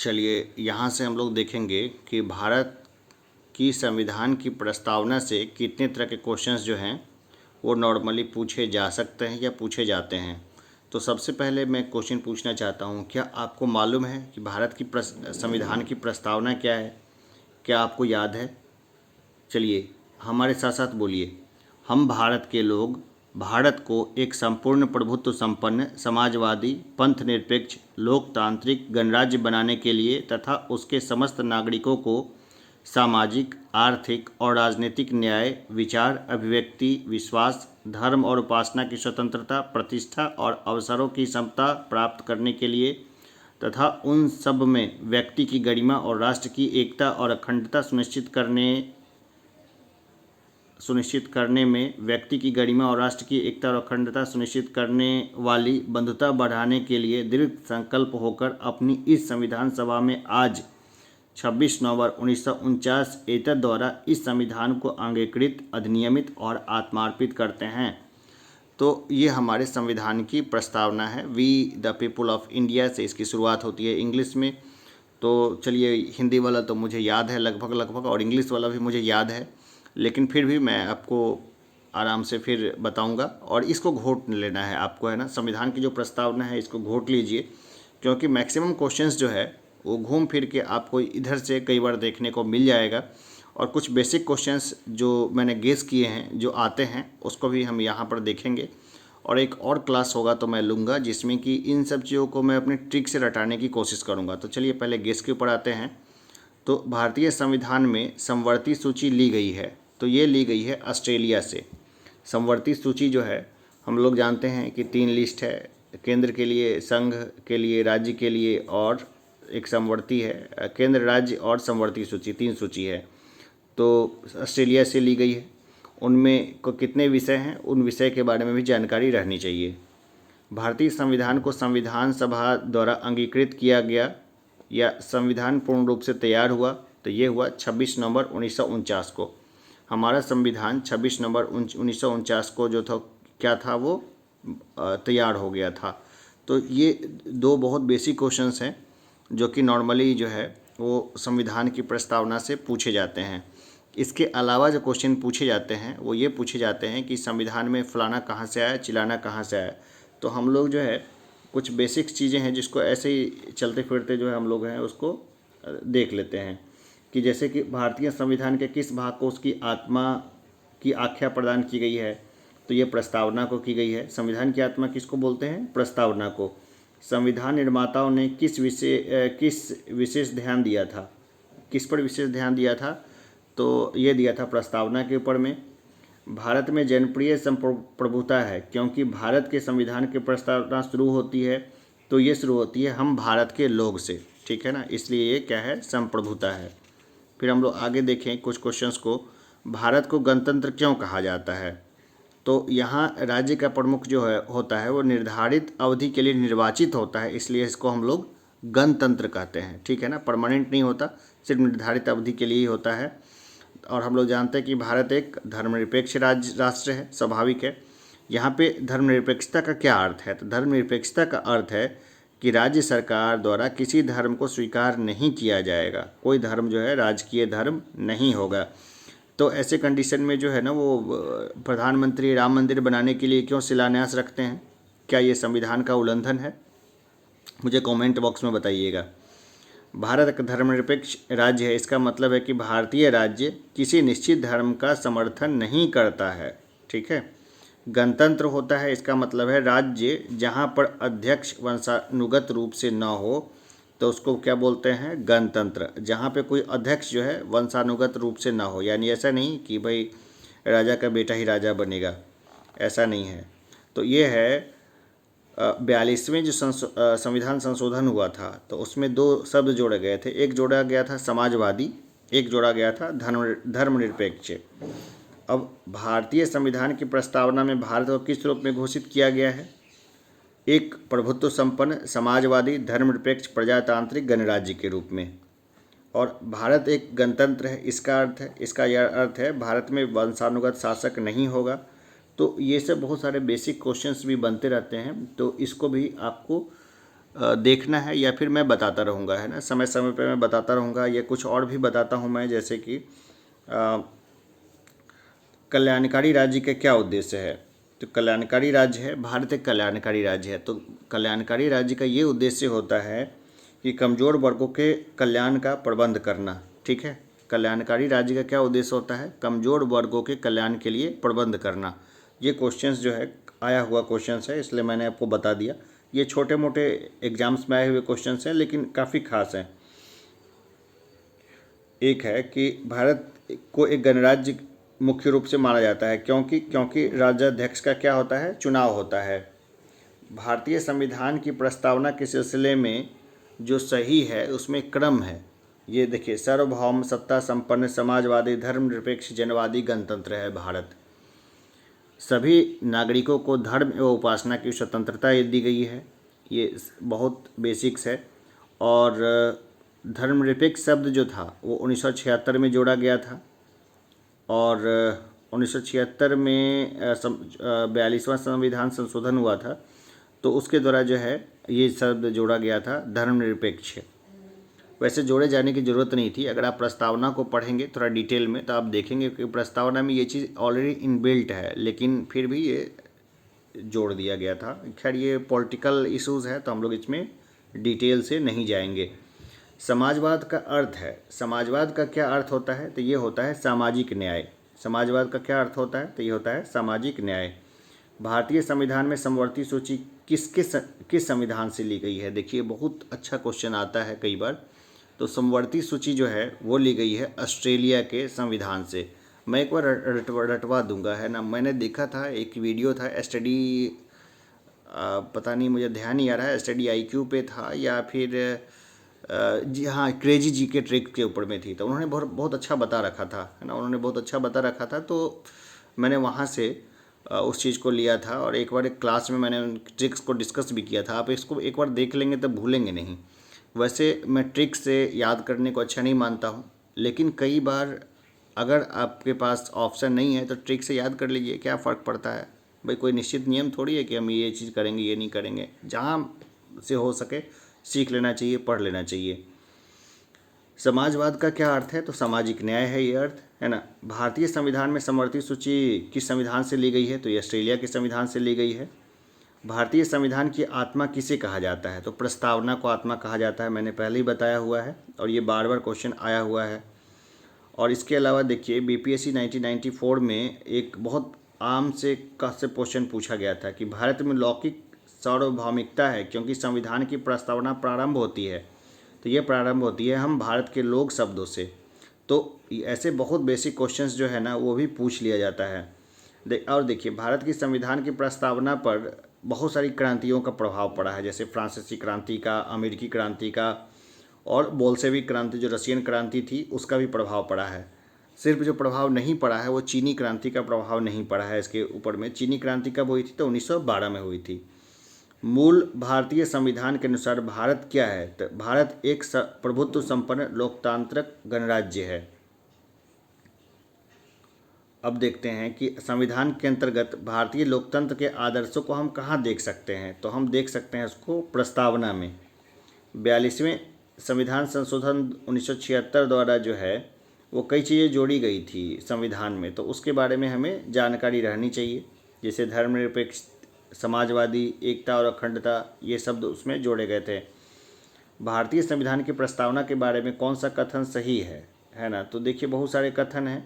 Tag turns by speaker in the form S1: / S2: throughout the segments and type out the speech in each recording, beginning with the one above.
S1: चलिए यहाँ से हम लोग देखेंगे कि भारत की संविधान की प्रस्तावना से कितने तरह के क्वेश्चंस जो हैं वो नॉर्मली पूछे जा सकते हैं या पूछे जाते हैं। तो सबसे पहले मैं क्वेश्चन पूछना चाहता हूँ, क्या आपको मालूम है कि भारत की संविधान की प्रस्तावना क्या है? क्या आपको याद है? चलिए हमारे साथ साथ बोलिए। हम भारत के लोग भारत को एक संपूर्ण प्रभुत्व संपन्न समाजवादी पंथ निरपेक्ष लोकतांत्रिक गणराज्य बनाने के लिए तथा उसके समस्त नागरिकों को सामाजिक आर्थिक और राजनीतिक न्याय विचार अभिव्यक्ति विश्वास धर्म और उपासना की स्वतंत्रता प्रतिष्ठा और अवसरों की समता प्राप्त करने के लिए तथा उन सब में व्यक्ति की गरिमा और राष्ट्र की एकता और अखंडता सुनिश्चित करने में व्यक्ति की गरिमा और राष्ट्र की एकता और अखंडता सुनिश्चित करने वाली बंधुता बढ़ाने के लिए दृढ़ संकल्प होकर अपनी इस संविधान सभा में आज 26 नवंबर 1949 एतद द्वारा इस संविधान को अंगीकृत अधिनियमित और आत्मार्पित करते हैं। तो ये हमारे संविधान की प्रस्तावना है। We the people of India से इसकी शुरुआत होती है इंग्लिश में। तो चलिए हिंदी वाला तो मुझे याद है लगभग और इंग्लिश वाला भी मुझे याद है, लेकिन फिर भी मैं आपको आराम से फिर बताऊंगा और इसको घोट लेना है आपको, है ना। संविधान की जो प्रस्तावना है इसको घोट लीजिए, क्योंकि मैक्सिमम क्वेश्चंस जो है वो घूम फिर के आपको इधर से कई बार देखने को मिल जाएगा। और कुछ बेसिक क्वेश्चंस जो मैंने गेस किए हैं जो आते हैं उसको भी हम यहाँ पर देखेंगे। और एक और क्लास होगा तो मैं लूँगा जिसमें कि इन सब चीज़ों को मैं अपनी ट्रिक से रटाने की कोशिश करूँगा। तो चलिए पहले गेस के ऊपर आते हैं। तो भारतीय संविधान में समवर्ती सूची ली गई है, तो ये ली गई है ऑस्ट्रेलिया से। समवर्ती सूची जो है हम लोग जानते हैं कि 3 लिस्ट है, केंद्र के लिए, संघ के लिए, राज्य के लिए और एक समवर्ती है। केंद्र राज्य और समवर्ती सूची 3 सूची है। तो ऑस्ट्रेलिया से ली गई है। उनमें को कितने विषय हैं उन विषय के बारे में भी जानकारी रहनी चाहिए। भारतीय संविधान को संविधान सभा द्वारा अंगीकृत किया गया या संविधान पूर्ण रूप से तैयार हुआ, तो ये हुआ 26 नवंबर 1949 को। हमारा संविधान 26 नवंबर 1949 को जो था क्या था वो तैयार हो गया था। तो ये 2 बहुत बेसिक क्वेश्चंस हैं जो कि नॉर्मली जो है वो संविधान की प्रस्तावना से पूछे जाते हैं। इसके अलावा जो क्वेश्चन पूछे जाते हैं वो ये पूछे जाते हैं कि संविधान में फलाना कहाँ से आया, चिलाना कहाँ से आया। तो हम लोग जो है कुछ बेसिक चीज़ें हैं जिसको ऐसे ही चलते फिरते जो है हम लोग हैं उसको देख लेते हैं कि जैसे कि भारतीय संविधान के किस भाग को उसकी आत्मा की आख्या प्रदान की गई है, तो ये प्रस्तावना को की गई है। संविधान की आत्मा किसको बोलते हैं? प्रस्तावना को। संविधान निर्माताओं ने किस विशेष ध्यान दिया था? किस पर विशेष ध्यान दिया था? तो ये दिया था प्रस्तावना के ऊपर में। भारत में जनप्रिय संप्रभुता है क्योंकि भारत के संविधान की प्रस्तावना शुरू होती है, तो ये शुरू होती है हम भारत के लोग से, ठीक है ना, इसलिए ये क्या है? संप्रभुता है। फिर हम लोग आगे देखें कुछ क्वेश्चंस को। भारत को गणतंत्र क्यों कहा जाता है? तो यहाँ राज्य का प्रमुख जो है होता है वो निर्धारित अवधि के लिए निर्वाचित होता है, इसलिए इसको हम लोग गणतंत्र कहते हैं, ठीक है ना। परमानेंट नहीं होता, सिर्फ निर्धारित अवधि के लिए ही होता है। और हम लोग जानते हैं कि भारत एक धर्मनिरपेक्ष राष्ट्र है, स्वाभाविक है। यहाँ पे धर्मनिरपेक्षता का क्या अर्थ है? तो धर्मनिरपेक्षता का अर्थ है कि राज्य सरकार द्वारा किसी धर्म को स्वीकार नहीं किया जाएगा, कोई धर्म जो है राजकीय धर्म नहीं होगा। तो ऐसे कंडीशन में जो है ना वो प्रधानमंत्री राम मंदिर बनाने के लिए क्यों शिलान्यास रखते हैं? क्या ये संविधान का उल्लंघन है? मुझे कमेंट बॉक्स में बताइएगा। भारत एक धर्मनिरपेक्ष राज्य है, इसका मतलब है कि भारतीय राज्य किसी निश्चित धर्म का समर्थन नहीं करता है, ठीक है। गणतंत्र होता है, इसका मतलब है राज्य जहाँ पर अध्यक्ष वंशानुगत रूप से न हो तो उसको क्या बोलते हैं? गणतंत्र। जहाँ पे कोई अध्यक्ष जो है वंशानुगत रूप से ना हो, यानी ऐसा नहीं कि भाई राजा का बेटा ही राजा बनेगा, ऐसा नहीं है। तो ये है 42वें जो संविधान संशोधन हुआ था तो उसमें 2 शब्द जोड़े गए थे। एक जोड़ा गया था समाजवादी, एक जोड़ा गया था धर्मनिरपेक्ष। अब भारतीय संविधान की प्रस्तावना में भारत को किस रूप में घोषित किया गया है? एक प्रभुत्व संपन्न समाजवादी धर्मनिरपेक्ष प्रजातांत्रिक गणराज्य के रूप में। और भारत एक गणतंत्र है, इसका यह अर्थ है भारत में वंशानुगत शासक नहीं होगा। तो ये सब बहुत सारे बेसिक क्वेश्चंस भी बनते रहते हैं, तो इसको भी आपको देखना है या फिर मैं बताता रहूँगा, है ना, समय समय पे मैं बताता रहूँगा। या कुछ और भी बताता हूँ मैं, जैसे कि कल्याणकारी राज्य का क्या उद्देश्य है। तो कल्याणकारी राज्य है, भारत एक कल्याणकारी राज्य है। तो कल्याणकारी राज्य का ये उद्देश्य होता है कि कमज़ोर वर्गों के कल्याण का प्रबंध करना। ठीक है, कल्याणकारी राज्य का क्या उद्देश्य होता है, कमज़ोर वर्गों के कल्याण के लिए प्रबंध करना। ये क्वेश्चंस जो है आया हुआ क्वेश्चंस है, इसलिए मैंने आपको बता दिया। ये छोटे मोटे एग्जाम्स में आए हुए क्वेश्चंस हैं, लेकिन काफ़ी खास हैं। एक है कि भारत को एक गणराज्य मुख्य रूप से माना जाता है, क्योंकि राज्याध्यक्ष का क्या होता है, चुनाव होता है। भारतीय संविधान की प्रस्तावना के सिलसिले में जो सही है उसमें क्रम है। ये देखिए, सार्वभौम सत्ता संपन्न समाजवादी धर्मनिरपेक्ष जनवादी गणतंत्र है भारत। सभी नागरिकों को धर्म एवं उपासना की स्वतंत्रता दी गई है। ये बहुत बेसिक्स है। और धर्मनिरपेक्ष शब्द जो था वो 1976 में जोड़ा गया था। और 1976 में 42वां संविधान संशोधन हुआ था, तो उसके द्वारा जो है ये शब्द जोड़ा गया था, धर्मनिरपेक्ष। वैसे जोड़े जाने की ज़रूरत नहीं थी। अगर आप प्रस्तावना को पढ़ेंगे थोड़ा डिटेल में तो आप देखेंगे कि प्रस्तावना में ये चीज़ ऑलरेडी इनबिल्ट है, लेकिन फिर भी ये जोड़ दिया गया था। खैर, ये पॉलिटिकल इश्यूज़ है तो हम लोग इसमें डिटेल से नहीं जाएंगे। समाजवाद का अर्थ है, समाजवाद का क्या अर्थ होता है, तो ये होता है सामाजिक न्याय। समाजवाद का क्या अर्थ होता है, तो ये होता है सामाजिक न्याय। भारतीय संविधान में समवर्ती सूची किस संविधान से ली गई है। देखिए, बहुत अच्छा क्वेश्चन आता है कई बार। तो समवर्ती सूची जो है वो ली गई है ऑस्ट्रेलिया के संविधान से। मैं एक बार रटवा दूंगा, है ना। मैंने देखा था, एक वीडियो था स्टडी, पता नहीं, मुझे ध्यान नहीं आ रहा है, स्टडी IQ पे था या फिर जी हाँ, क्रेजी जी के ट्रिक के ऊपर में थी। तो उन्होंने बहुत बहुत अच्छा बता रखा था, है ना, उन्होंने बहुत अच्छा बता रखा था। तो मैंने वहाँ से उस चीज़ को लिया था और एक बार एक क्लास में मैंने उन ट्रिक्स को डिस्कस भी किया था। आप इसको एक बार देख लेंगे तो भूलेंगे नहीं। वैसे मैं ट्रिक्स से याद करने को अच्छा नहीं मानता हूँ, लेकिन कई बार अगर आपके पास ऑप्शन नहीं है तो ट्रिक से याद कर लीजिए, क्या फ़र्क पड़ता है भाई। कोई निश्चित नियम थोड़ी है कि हम ये चीज़ करेंगे ये नहीं करेंगे। जहाँ से हो सके सीख लेना चाहिए, पढ़ लेना चाहिए। समाजवाद का क्या अर्थ है, तो सामाजिक न्याय है ये अर्थ, है ना। भारतीय संविधान में समवर्ती सूची किस संविधान से ली गई है, तो ये ऑस्ट्रेलिया के संविधान से ली गई है। भारतीय संविधान की आत्मा किसे कहा जाता है, तो प्रस्तावना को आत्मा कहा जाता है, मैंने पहले ही बताया हुआ है और ये बार बार क्वेश्चन आया हुआ है। और इसके अलावा देखिए, BPSC 1994 में एक बहुत आम से क्वेश्चन पूछा गया था कि भारत में लौकिक सार्वभौमिकता है क्योंकि संविधान की प्रस्तावना प्रारंभ होती है। तो ये प्रारंभ होती है हम भारत के लोक शब्दों से। तो ऐसे बहुत बेसिक क्वेश्चंस जो है ना वो भी पूछ लिया जाता है। और देखिए, भारत की संविधान की प्रस्तावना पर बहुत सारी क्रांतियों का प्रभाव पड़ा है, जैसे फ्रांसीसी क्रांति का, अमेरिकी क्रांति का और बोल्शेविक क्रांति जो रशियन क्रांति थी उसका भी प्रभाव पड़ा है। सिर्फ जो प्रभाव नहीं पड़ा है वो चीनी क्रांति का प्रभाव नहीं पड़ा है इसके ऊपर में। चीनी क्रांति कब हुई थी, तो 1912 में हुई थी। मूल भारतीय संविधान के अनुसार भारत क्या है, तो भारत एक प्रभुत्व संपन्न लोकतांत्रिक गणराज्य है। अब देखते हैं कि संविधान के अंतर्गत भारतीय लोकतंत्र के आदर्शों को हम कहाँ देख सकते हैं, तो हम देख सकते हैं उसको प्रस्तावना में। 42वें संविधान संशोधन 1976 द्वारा जो है वो कई चीज़ें जोड़ी गई थी संविधान में, तो उसके बारे में हमें जानकारी रहनी चाहिए। जैसे धर्मनिरपेक्ष, समाजवादी, एकता और अखंडता, ये शब्द उसमें जोड़े गए थे। भारतीय संविधान की प्रस्तावना के बारे में कौन सा कथन सही है ना। तो देखिए, बहुत सारे कथन हैं।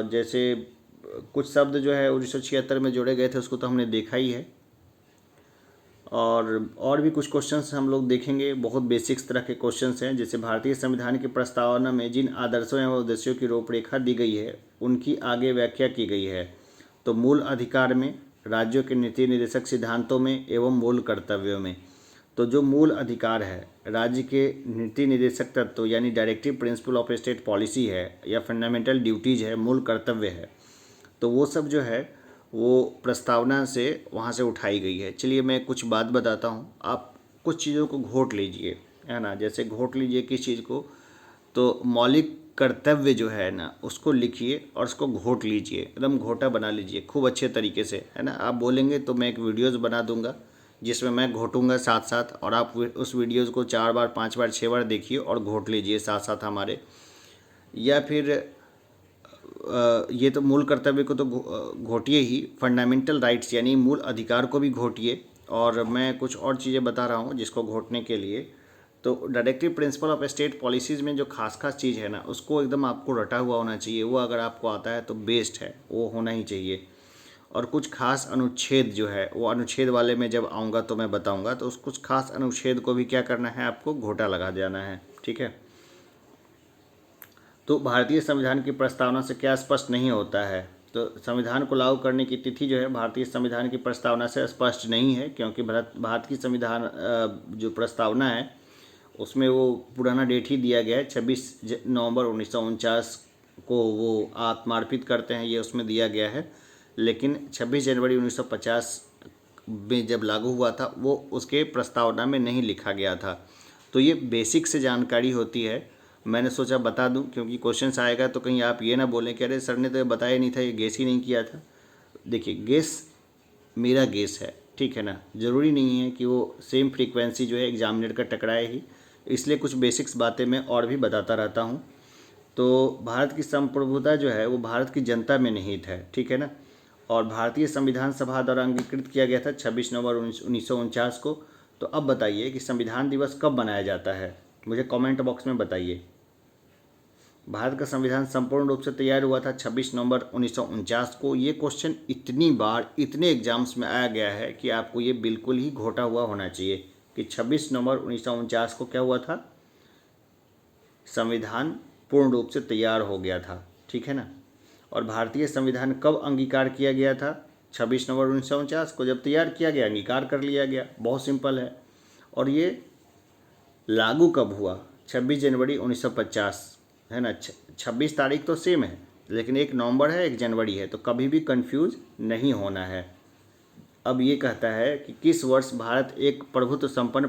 S1: जैसे कुछ शब्द जो है 1976 में जोड़े गए थे उसको तो हमने देखा ही है। और भी कुछ क्वेश्चंस हम लोग देखेंगे, बहुत बेसिक्स तरह के क्वेश्चंस हैं। जैसे भारतीय संविधान की प्रस्तावना में जिन आदर्शों एवं उद्देश्यों की रूपरेखा दी गई है उनकी आगे व्याख्या की गई है। तो मूल अधिकार में, राज्यों के नीति निर्देशक सिद्धांतों में एवं मूल कर्तव्यों में। तो जो मूल अधिकार है, राज्य के नीति निर्देशक तत्व यानी directive principle of state policy है या फंडामेंटल ड्यूटीज है, मूल कर्तव्य है, तो वो सब जो है वो प्रस्तावना से वहाँ से उठाई गई है। चलिए मैं कुछ बात बताता हूँ, आप कुछ चीज़ों को घोट लीजिए, है ना। जैसे घोट लीजिए किस चीज़ को, तो मौलिक कर्तव्य जो है ना उसको लिखिए और उसको घोट लीजिए, एकदम घोटा बना लीजिए खूब अच्छे तरीके से, है ना। आप बोलेंगे तो मैं एक वीडियोज़ बना दूंगा जिसमें मैं घोटूंगा साथ साथ, और आप उस वीडियोज़ को 4 बार 5 बार 6 बार देखिए और घोट लीजिए साथ साथ हमारे। या फिर ये तो मूल कर्तव्य को तो घोटिए ही, फंडामेंटल राइट्स यानी मूल अधिकार को भी घोटिए। और मैं कुछ और चीज़ें बता रहा हूँ जिसको घोटने के लिए। तो directive principle of state policies में जो खास खास चीज़ है ना, उसको एकदम आपको रटा हुआ होना चाहिए। वो अगर आपको आता है तो बेस्ट है, वो होना ही चाहिए। और कुछ खास अनुच्छेद जो है, वो अनुच्छेद वाले में जब आऊँगा तो मैं बताऊँगा। तो उस कुछ खास अनुच्छेद को भी क्या करना है, आपको घोटा लगा देना है, ठीक है। तो भारतीय संविधान की प्रस्तावना से क्या स्पष्ट नहीं होता है? तो संविधान को लागू करने की तिथि जो है भारतीय संविधान की प्रस्तावना से स्पष्ट नहीं है, क्योंकि भारत की संविधान जो प्रस्तावना है उसमें वो पुराना डेट ही दिया गया है, 26 नवंबर 1949 को वो आत्मार्पित करते हैं, ये उसमें दिया गया है। लेकिन 26 जनवरी 1950 में जब लागू हुआ था वो उसके प्रस्तावना में नहीं लिखा गया था। तो ये बेसिक से जानकारी होती है, मैंने सोचा बता दूं, क्योंकि क्वेश्चंस आएगा तो कहीं आप ये ना बोलें कि अरे सर ने तो बताया नहीं था, ये गेस ही नहीं किया था। देखिए, गेस मेरा गेस है, ठीक है ना। ज़रूरी नहीं है कि वो सेम फ्रीक्वेंसी जो है एग्जामिनर का टकराए ही, इसलिए कुछ बेसिक्स बातें मैं और भी बताता रहता हूँ। तो भारत की संप्रभुता जो है वो भारत की जनता में निहित है, ठीक है ना। और भारतीय संविधान सभा द्वारा अंगीकृत किया गया था 26 नवंबर 1949 को। तो अब बताइए कि संविधान दिवस कब मनाया जाता है, मुझे कमेंट बॉक्स में बताइए। भारत का संविधान संपूर्ण रूप से तैयार हुआ था 26 नवंबर 1949 को। ये क्वेश्चन इतनी बार इतने एग्जाम्स में आया गया है कि आपको ये बिल्कुल ही घोटा हुआ होना चाहिए कि 26 नवंबर 1949 को क्या हुआ था, संविधान पूर्ण रूप से तैयार हो गया था, ठीक है ना। और भारतीय संविधान कब अंगीकार किया गया था, 26 नवंबर 1949 को, जब तैयार किया गया अंगीकार कर लिया गया, बहुत सिंपल है। और ये लागू कब हुआ, 26 जनवरी 1950, है ना। 26 तारीख तो सेम है, लेकिन एक नवंबर है एक जनवरी है, तो कभी भी कंफ्यूज नहीं होना है। अब ये कहता है कि किस वर्ष भारत एक प्रभुत्व संपन्न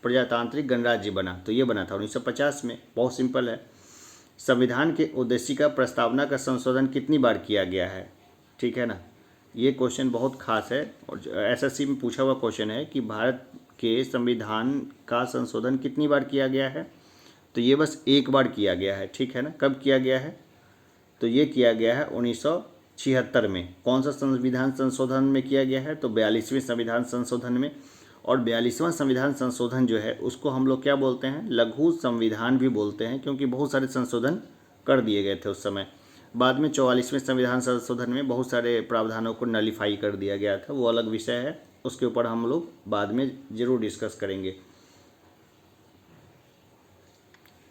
S1: प्रजातांत्रिक गणराज्य बना, तो ये बना था 1950 में, बहुत सिंपल है। संविधान के उद्देशिका प्रस्तावना का संशोधन कितनी बार किया गया है, ठीक है ना। ये क्वेश्चन बहुत खास है और एसएससी में पूछा हुआ क्वेश्चन है कि भारत के संविधान का संशोधन कितनी बार किया गया है, तो ये बस एक बार किया गया है, ठीक है ना। कब किया गया है, तो ये किया गया है 1976 में। कौन सा संविधान संशोधन में किया गया है, तो 42वें संविधान संशोधन में। और 42वां संविधान संशोधन जो है उसको हम लोग क्या बोलते हैं, लघु संविधान भी बोलते हैं, क्योंकि बहुत सारे संशोधन कर दिए गए थे उस समय। बाद में 44वें संविधान संशोधन में बहुत सारे प्रावधानों को नलीफाई कर दिया गया था, वो अलग विषय है, उसके ऊपर हम लोग बाद में ज़रूर डिस्कस करेंगे।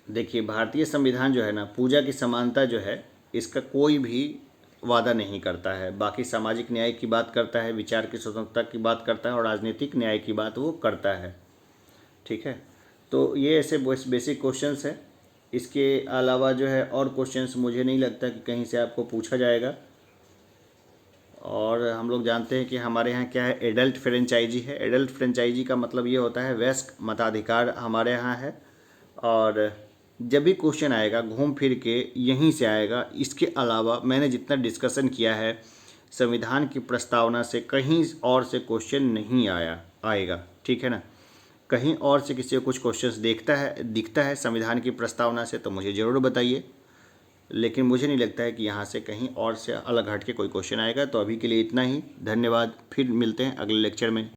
S1: देखिए, भारतीय संविधान जो है ना, पूजा की समानता जो है इसका कोई भी वादा नहीं करता है। बाकी सामाजिक न्याय की बात करता है, विचार की स्वतंत्रता की बात करता है, और राजनीतिक न्याय की बात वो करता है, ठीक है। तो ये ऐसे बेसिक क्वेश्चंस है। इसके अलावा जो है और क्वेश्चंस मुझे नहीं लगता कि कहीं से आपको पूछा जाएगा। और हम लोग जानते हैं कि हमारे यहाँ क्या है, एडल्ट फ्रेंचाइजी है। एडल्ट फ्रेंचाइजी का मतलब ये होता है वयस्क मताधिकार हमारे यहाँ है। और जब भी क्वेश्चन आएगा घूम फिर के यहीं से आएगा। इसके अलावा मैंने जितना डिस्कशन किया है, संविधान की प्रस्तावना से कहीं और से क्वेश्चन नहीं आएगा, ठीक है ना। कहीं और से किसी को कुछ क्वेश्चंस दिखता है संविधान की प्रस्तावना से तो मुझे ज़रूर बताइए, लेकिन मुझे नहीं लगता है कि यहाँ से कहीं और से अलग हट के कोई क्वेश्चन आएगा। तो अभी के लिए इतना ही, धन्यवाद। फिर मिलते हैं अगले लेक्चर में।